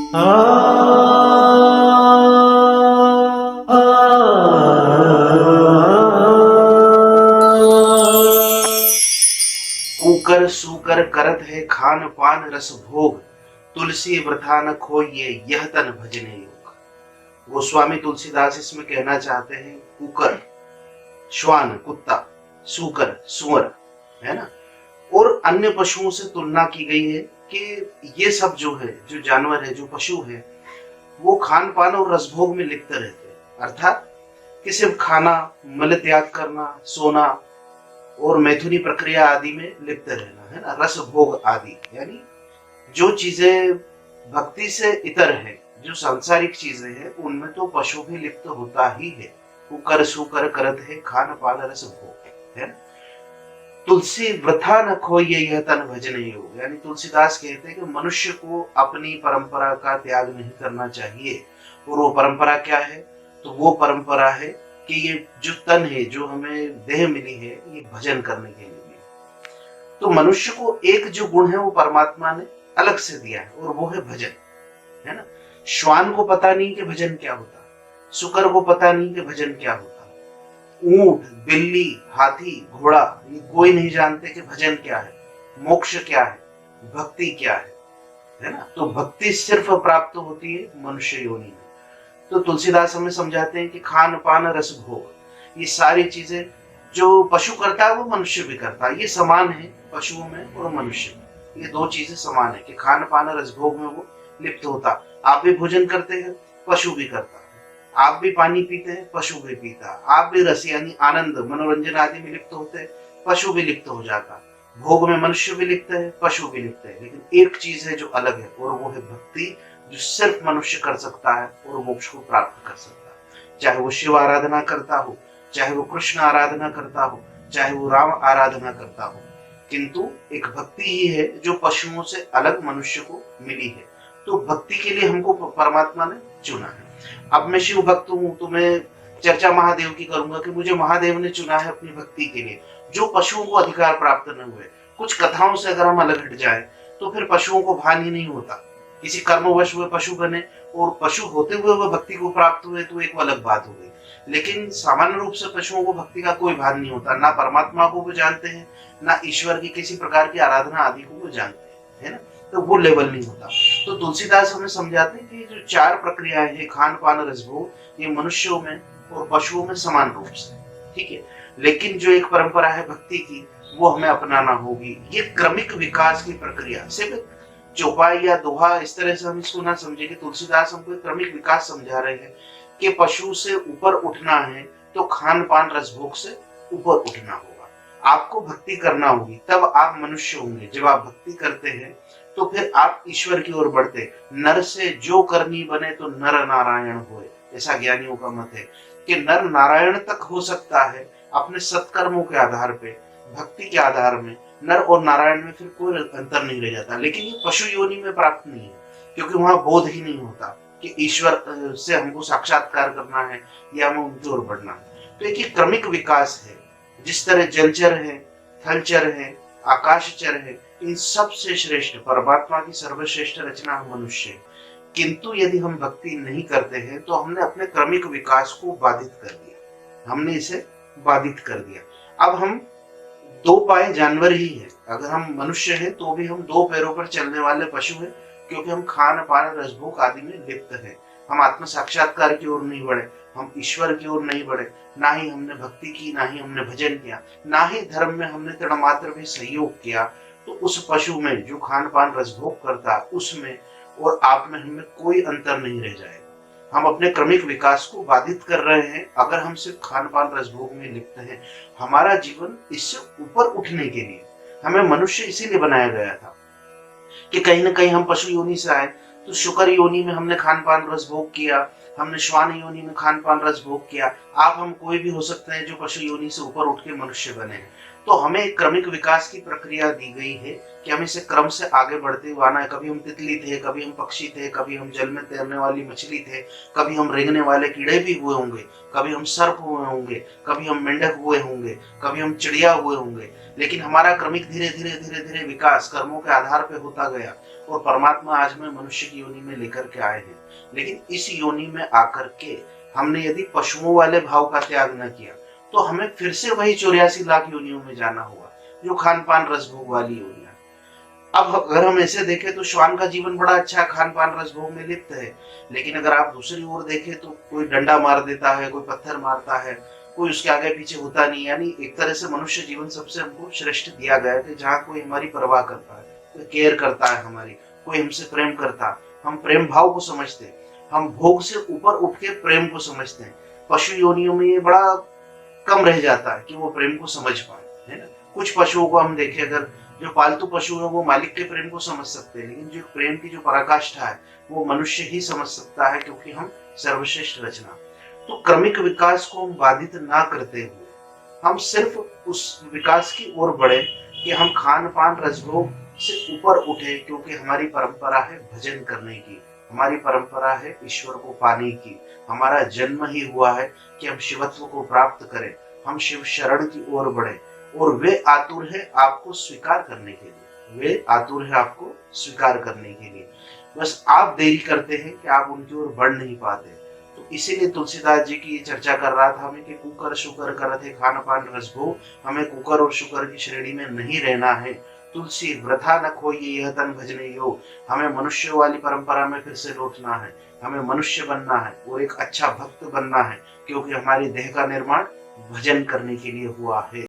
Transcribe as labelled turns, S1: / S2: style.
S1: Cooker सूकर करत है खान पान रस भोग, तुलसी वृथा न खोइए यह तन भजने योग। गोस्वामी तुलसीदास इसमें कहना चाहते हैं कुकर श्वान कुत्ता, सूकर सुअर, है ना, और अन्य पशुओं से तुलना की गई है कि ये सब जो है, जो जानवर है, जो पशु है, वो खान पान और रसभोग में लिप्त रहते हैं। अर्थात कि सिर्फ खाना, मल त्याग करना, सोना और मैथुनी प्रक्रिया आदि में लिप्त रहना, है ना, रस भोग आदि, यानी जो चीजें भक्ति से इतर है, जो सांसारिक चीजें हैं, उनमें तो पशु भी लिप्त होता ही है। कुकर सूकर करत है खान पान रस भोग, है ना। तुलसी वृथा न खोइए यह तन भजने योग, यानी तुलसीदास कहते हैं कि मनुष्य को अपनी परंपरा का त्याग नहीं करना चाहिए। और वो परंपरा क्या है? तो वो परंपरा है कि ये जो तन है, जो हमें देह मिली है, ये भजन करने के लिए मिली। तो मनुष्य को एक जो गुण है वो परमात्मा ने अलग से दिया है, और वो है भजन, है ना। श्वान को पता नहीं कि भजन क्या होता, शुकर को पता नहीं कि भजन क्या होता, ऊंट, बिल्ली, हाथी, घोड़ा, ये कोई नहीं जानते कि भजन क्या है, मोक्ष क्या है, भक्ति क्या है ना। तो भक्ति सिर्फ प्राप्त होती है मनुष्य योनि में। तो तुलसीदास हमें समझाते हैं कि खान पान रस भोग, ये सारी चीजें जो पशु करता है वो मनुष्य भी करता है। ये समान है पशुओं में और मनुष्य में, ये दो चीजें समान है कि खान पान रस भोग में वो लिप्त होता। आप भी भोजन करते हैं, पशु भी करता है। आप भी पानी पीते हैं, पशु भी पीता। आप भी रस यानी आनंद मनोरंजन आदि में लिप्त होते हैं, पशु भी लिप्त हो जाता। भोग में मनुष्य भी लिप्त है, पशु भी लिप्त है। लेकिन एक चीज है जो अलग है, और वो है भक्ति, जो सिर्फ मनुष्य कर सकता है और मोक्ष को प्राप्त कर सकता है। चाहे वो शिव आराधना करता हो, चाहे वो कृष्ण आराधना करता हो, चाहे वो राम आराधना करता हो, किंतु एक भक्ति ही है जो पशुओं से अलग मनुष्य को मिली है। तो भक्ति के लिए हमको परमात्मा ने चुना है। अब मैं शिव भक्त हूं, तो मैं चर्चा महादेव की करूंगा कि मुझे महादेव ने चुना है अपनी भक्ति के लिए, जो पशुओं को अधिकार प्राप्त न हुए। कुछ कथाओं से अगर हम अलग हट जाए तो फिर पशुओं को भान ही नहीं होता। किसी कर्मवश हुए पशु बने और पशु होते हुए वह भक्ति को प्राप्त हुए, तो एक अलग बात हो गई। लेकिन सामान्य रूप से पशुओं को भक्ति का कोई भान नहीं होता, ना परमात्मा को वो जानते हैं, ना ईश्वर की किसी प्रकार की आराधना आदि को वो जानते हैं, है ना। तो वो लेवल नहीं होता। तो तुलसीदास हमें समझाते हैं कि जो चार प्रक्रियाएं हैं, खान पान रसभोग, ये मनुष्यों में और पशुओं में समान रूप से, ठीक है। लेकिन जो एक परंपरा है भक्ति की, वो हमें अपनाना होगी। ये क्रमिक विकास की प्रक्रिया, सिर्फ चौपाई या दोहा इस तरह से हम इसको ना समझे कि तुलसीदास हमको क्रमिक विकास समझा रहे हैं कि पशु से ऊपर उठना है तो खान पान रसभोग से ऊपर उठना होगा। आपको भक्ति करना होगी, तब आप मनुष्य होंगे। जब आप भक्ति करते हैं तो फिर आप ईश्वर की ओर बढ़ते। नर से जो करनी बने तो नर नारायण होए, ऐसा ज्ञानियों का मत है कि नर नारायण तक हो सकता है अपने सत्कर्मों के आधार पे, भक्ति के आधार में। नर और नारायण में फिर कोई अंतर नहीं रह जाता। लेकिन ये पशु योनि में प्राप्त नहीं है, क्योंकि वहां बोध ही नहीं होता कि ईश्वर से हमको साक्षात्कार करना है या हमें उनकी ओर बढ़ना है। तो एक क्रमिक विकास है। जिस तरह जलचर है, थलचर है, आकाशचर है, इन सबसे श्रेष्ठ परमात्मा की सर्वश्रेष्ठ रचना मनुष्य है। किंतु यदि हम भक्ति नहीं करते हैं तो हमने अपने क्रमिक विकास को बाधित कर दिया, हमने इसे बाधित कर दिया। अब हम दो पाए जानवर ही है। अगर हम मनुष्य हैं तो भी हम दो पैरों पर चलने वाले पशु हैं, क्योंकि हम खान पान रसभोग आदि में लिप्त है। हम आत्म साक्षात्कार की ओर नहीं बढ़े, हम ईश्वर की ओर नहीं बढ़े, ना ही हमने भक्ति की, ना ही हमने भजन किया, ना ही धर्म में हमने तृणमात्र भी सहयोग किया। तो उस पशु में जो खान पान रसभोग करता, उसमें और आप में हमें कोई अंतर नहीं रह जाएगा। हम अपने क्रमिक विकास को बाधित कर रहे हैं अगर हम सिर्फ खान पान रसभोग में लिप्त हैं। हमारा जीवन इससे ऊपर उठने के लिए, हमें मनुष्य इसीलिए बनाया गया था कि कहीं ना कहीं हम पशु योनि से आए। तो शुकर योनि में हमने खान पान रसभोग किया, हमने श्वान योनि में खान पान रसभोग किया। आप हम कोई भी हो सकते हैं जो पशु योनि से ऊपर उठ के मनुष्य बने हैं। तो हमें एक क्रमिक विकास की प्रक्रिया दी गई है कि हमें इसे क्रम से आगे बढ़ते हुए आना है। कभी हम तितली थे, कभी हम पक्षी थे, कभी हम जल में तैरने वाली मछली थे, कभी हम रेंगने वाले कीड़े भी हुए होंगे, कभी हम सर्प हुए होंगे, कभी हम मेंढक हुए होंगे, कभी हम चिड़िया हुए होंगे। लेकिन हमारा क्रमिक धीरे धीरे धीरे धीरे विकास कर्मों के आधार पर होता गया और परमात्मा आज हमें मनुष्य की योनि में लेकर के आए हैं। लेकिन इस योनि में आकर के हमने यदि पशुओं वाले भाव का त्याग न किया तो हमें फिर से वही 84 लाख योनियों में जाना होगा, जो खान पान रसभोग वाली योनियां। अब अगर हम ऐसे देखें तो श्वान का जीवन बड़ा अच्छा है, खान पान रसभोग में लिप्त है। लेकिन अगर आप दूसरी ओर देखें तो कोई डंडा मार देता है, कोई पत्थर मारता है, कोई उसके आगे पीछे होता नहीं। यानी एक तरह से मनुष्य जीवन सबसे हमको श्रेष्ठ दिया गया है कि जहाँ कोई हमारी परवाह करता है, कोई केयर करता है हमारी, कोई हमसे प्रेम करता है। हम प्रेम भाव को समझते हैं, हम भोग से ऊपर उठ के प्रेम को समझते हैं। पशु योनियों में ये बड़ा कम रह जाता है कि वो प्रेम को समझ पाए, है ना। कुछ पशुओं को हम देखें, अगर जो पालतू पशु है वो मालिक के प्रेम को समझ सकते हैं, लेकिन जो प्रेम की जो पराकाष्ठा है वो मनुष्य ही समझ सकता है, क्योंकि हम सर्वश्रेष्ठ रचना। तो क्रमिक विकास को हम बाधित ना करते हुए हम सिर्फ उस विकास की ओर बढ़े कि हम खान पान रसभोग से ऊपर उठे, क्योंकि हमारी परंपरा है भजन करने की, हमारी परंपरा है ईश्वर को पाने की। हमारा जन्म ही हुआ है कि हम शिवत्व को प्राप्त करें, हम शिव शरण की ओर बढ़े। और वे आतुर है आपको स्वीकार करने के लिए, वे आतुर है आपको स्वीकार करने के लिए। बस आप देरी करते हैं कि आप उनकी ओर बढ़ नहीं पाते। तो इसीलिए तुलसीदास जी की चर्चा कर रहा था हमें कि कुकर शुकर करत है खान पान रसभोग, हमें कुकर और शुकर की श्रेणी में नहीं रहना है। तुलसी वृथा न खोइए यह तन भजने योग, हमें मनुष्य वाली परंपरा में फिर से लौटना है, हमें मनुष्य बनना है और एक अच्छा भक्त बनना है, क्योंकि हमारी देह का निर्माण भजन करने के लिए हुआ है।